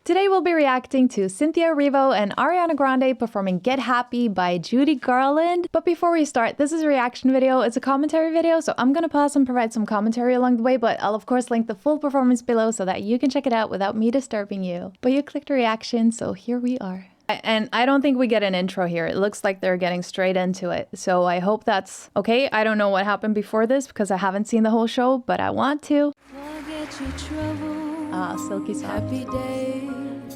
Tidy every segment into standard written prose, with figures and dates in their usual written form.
Today we'll be reacting to Cynthia Erivo and Ariana Grande performing Get Happy by Judy, Garland. But before we start, this is a reaction video. It's a commentary video, so I'm gonna pause and provide some commentary along the way, but I'll of course link the full performance below so that you can check it out without me disturbing you. But you clicked a reaction, so here we are. And I don't think we get an intro here. It looks like they're getting straight into it. So I hope that's okay. I don't know what happened before this because I haven't seen the whole show, but I want to. Silky soft. Happy day,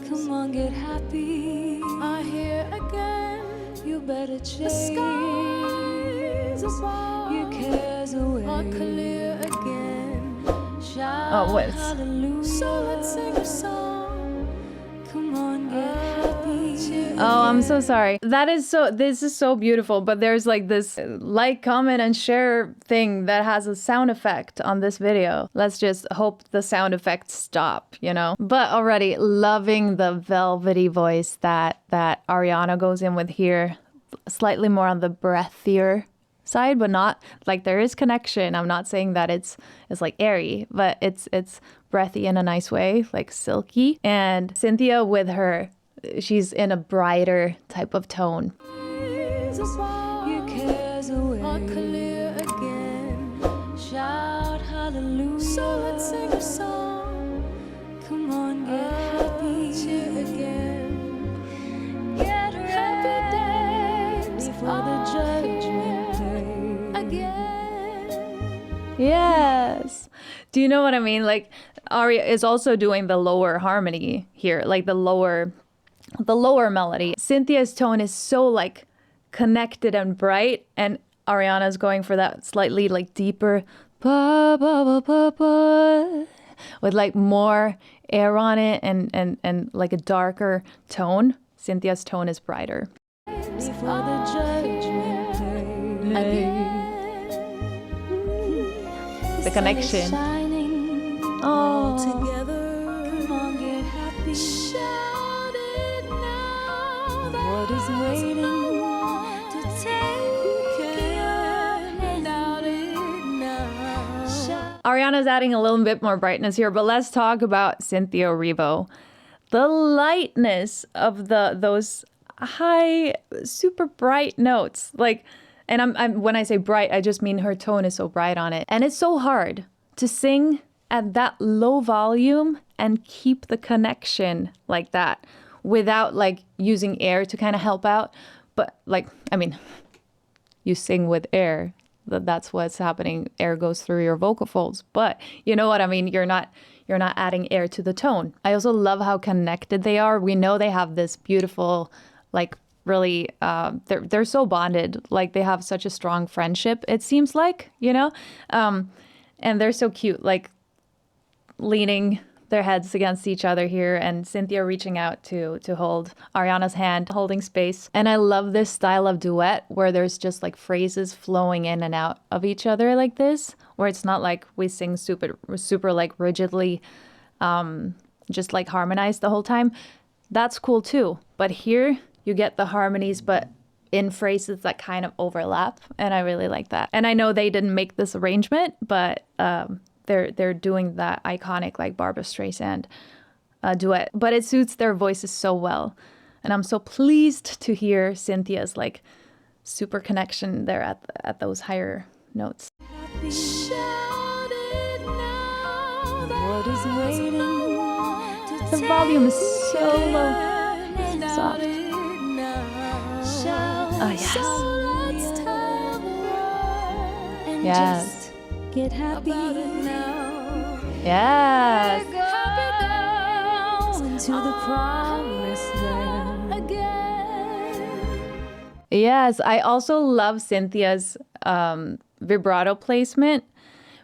come on, get happy. I hear again, you better chase. The skies above, your cares away, are clear again. Shout hallelujah. So let's sing a song. Come on, get happy. Oh, I'm so sorry. This is so beautiful, but there's like this like, comment, and share thing that has a sound effect on this video. Let's just hope the sound effects stop, you know? But already loving the velvety voice that Ariana goes in with here. Slightly more on the breathier side, but not like there is connection. I'm not saying that it's like airy, but it's breathy in a nice way, like silky. And Cynthia with her, she's in a brighter type of tone. Your cares away, are clear again. Shout hallelujah. So let's sing a song. Come on, get happy. Cheer again. Get ready before the judgment day again. Yes. Do you know what I mean? Like Aria is also doing the lower harmony here, like the lower melody. Cynthia's tone is so like connected and bright, and Ariana's going for that slightly like deeper ba, ba, ba, ba, ba, with like more air on it and like a darker tone. Cynthia's tone is brighter. Before the judgment day. The connection. Oh, together. Come on, get happy. Shout it now. What is waiting to take it out now. Ariana's adding a little bit more brightness here, but let's talk about Cynthia Erivo. The lightness of those high, super bright notes. Like, and I'm when I say bright, I just mean her tone is so bright on it. And it's so hard to sing at that low volume and keep the connection like that without like using air to kind of help out. But like, I mean, you sing with air, that's what's happening. Air goes through your vocal folds, but you know what I mean? You're not adding air to the tone. I also love how connected they are. We know they have this beautiful, like really, they're so bonded. Like they have such a strong friendship, it seems like, you know? And they're so cute, like leaning their heads against each other here, and Cynthia reaching out to hold Ariana's hand, holding space. And I love this style of duet where there's just like phrases flowing in and out of each other like this, where it's not like we sing super like rigidly, just like harmonized the whole time. That's cool too. But here you get the harmonies, but in phrases that kind of overlap, and I really like that. And I know they didn't make this arrangement, but they're doing that iconic like Barbra Streisand duet, but it suits their voices so well. And I'm so pleased to hear Cynthia's like super connection there at those higher notes. Shout it now. What is waiting The volume is so low, soft. Oh yes. Yes. Get happy now. Yes. Into the promised land again. Yes, I also love Cynthia's vibrato placement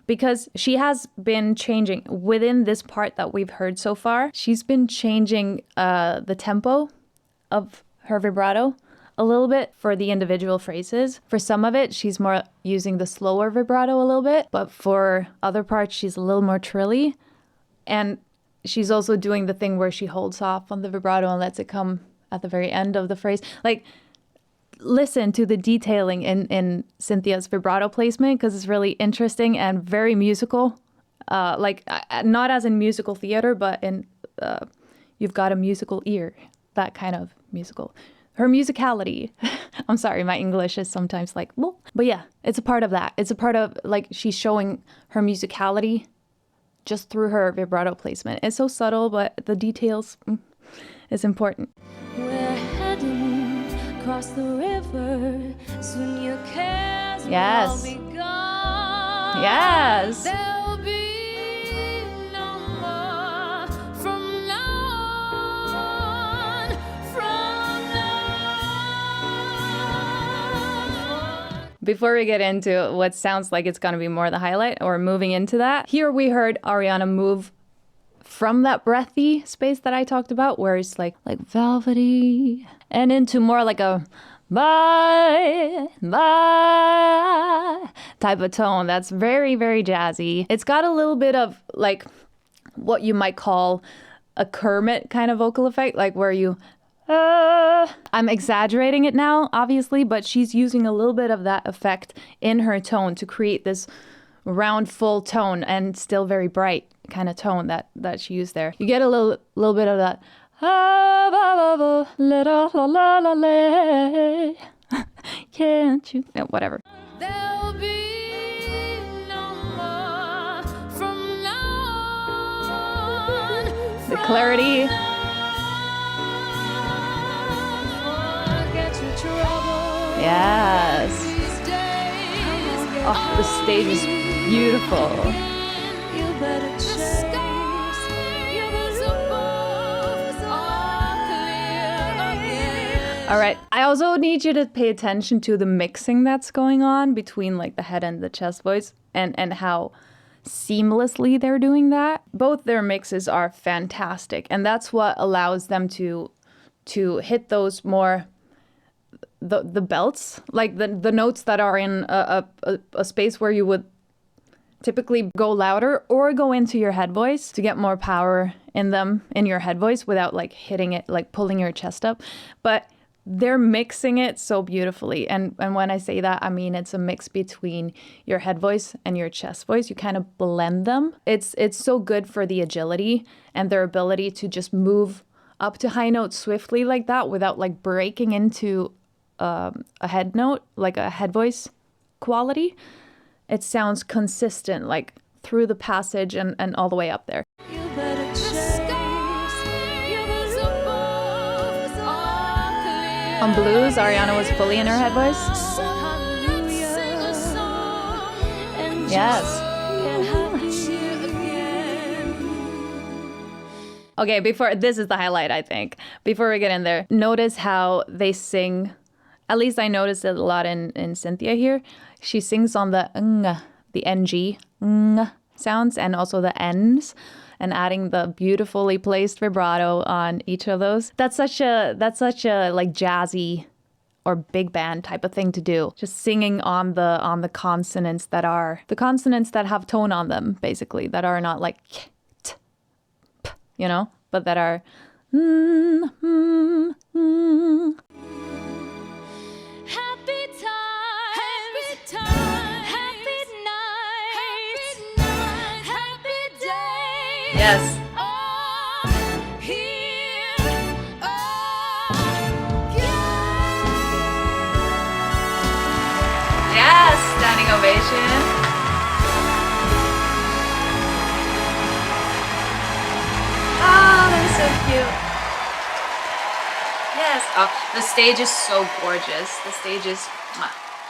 because she has been changing within this part that we've heard so far. She's been changing the tempo of her vibrato a little bit for the individual phrases. For some of it, she's more using the slower vibrato a little bit, but for other parts, she's a little more trilly. And she's also doing the thing where she holds off on the vibrato and lets it come at the very end of the phrase. Like, listen to the detailing in Cynthia's vibrato placement because it's really interesting and very musical. Not as in musical theater, but in you've got a musical ear. That kind of musical. Her musicality. I'm sorry, my English is sometimes like, well, but yeah, it's a part of that. It's a part of like she's showing her musicality just through her vibrato placement. It's so subtle, but the details is important. We're heading across the river. Soon your cares will all be gone. Yes. There'll be no more from now on. Before we get into what sounds like it's going to be more the highlight or moving into that, here we heard Ariana move from that breathy space that I talked about, where it's like velvety, and into more like a bye, bye type of tone that's very, very jazzy. It's got a little bit of like what you might call a Kermit kind of vocal effect, like where you I'm exaggerating it now, obviously, but she's using a little bit of that effect in her tone to create this round, full tone and still very bright kind of tone that she used there. You get a little bit of that. Can't you? No, whatever. There'll be no more from now on. The clarity. Yes. Oh, the stage is beautiful. All right. I also need you to pay attention to the mixing that's going on between like the head and the chest voice and how seamlessly they're doing that. Both their mixes are fantastic, and that's what allows them to hit those more the belts, like the notes that are in a space where you would typically go louder or go into your head voice to get more power in them in your head voice without like hitting it, like pulling your chest up. But they're mixing it so beautifully. And when I say that, I mean it's a mix between your head voice and your chest voice. You kind of blend them. It's so good for the agility and their ability to just move up to high notes swiftly like that without like breaking into a head note, like a head voice quality. It sounds consistent, like through the passage and all the way up there. On blues, Ariana was fully in her head voice. Yes. Okay, this is the highlight, I think. Before we get in there, notice how they sing. At least I noticed it a lot in Cynthia here. She sings on the ng sounds and also the n's, and adding the beautifully placed vibrato on each of those. That's such a like jazzy or big band type of thing to do. Just singing on the consonants that have tone on them, basically, that are not like t, p, but that are Yes. Yes, standing ovation. Oh, that is so cute. Yes. Oh, the stage is so gorgeous. The stage is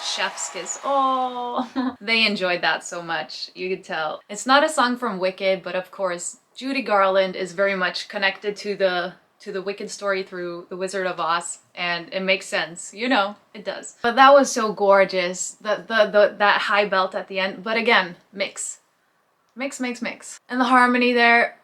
chef's kiss. Oh, they enjoyed that so much. You could tell. It's not a song from Wicked, but of course, Judy Garland is very much connected to the Wicked story through The Wizard of Oz, and it makes sense, it does. But that was so gorgeous, that high belt at the end. But again, mix, and the harmony there,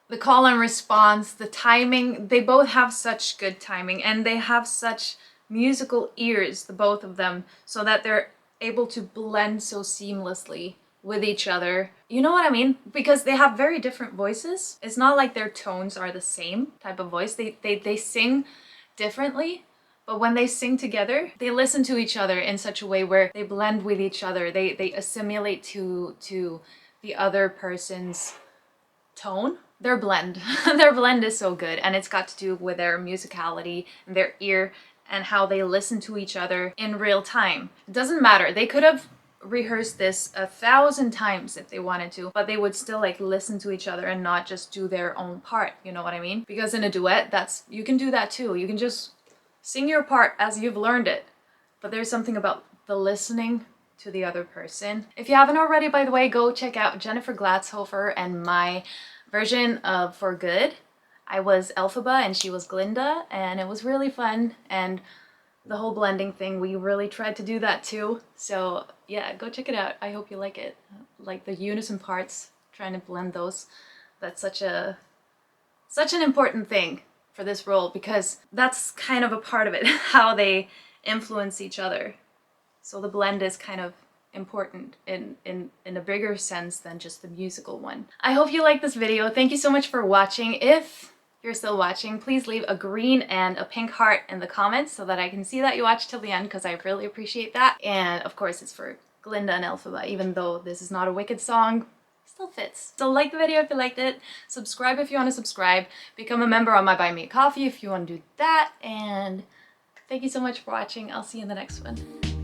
the call and response, the timing. They both have such good timing, and they have such musical ears, the both of them, so that they're able to blend so seamlessly with each other. You know what I mean? Because they have very different voices. It's not like their tones are the same type of voice. They sing differently, but when they sing together, they listen to each other in such a way where they blend with each other. They assimilate to the other person's tone, their blend. Their blend is so good, and it's got to do with their musicality and their ear and how they listen to each other in real time. It doesn't matter. They could have rehearsed this 1,000 times if they wanted to, but they would still like listen to each other and not just do their own part. You know what I mean? Because in a duet, you can do that too. You can just sing your part as you've learned it, but there's something about the listening to the other person. If you haven't already, by the way, go check out Jennifer Glatzhofer and my version of For Good. I was Elphaba and she was Glinda, and it was really fun, and the whole blending thing, we really tried to do that too. So yeah, go check it out. I hope you like it. Like the unison parts, trying to blend those. That's such an important thing for this role, because that's kind of a part of it, how they influence each other. So the blend is kind of important in a bigger sense than just the musical one. I hope you like this video. Thank you so much for watching. If you're still watching, please leave a green and a pink heart in the comments so that I can see that you watched till the end, because I really appreciate that. And of course it's for Glinda and Elphaba, even though this is not a Wicked song, still fits. So like the video if you liked it, subscribe if you want to subscribe, become a member on my Buy Me a Coffee if you want to do that, and thank you so much for watching. I'll see you in the next one.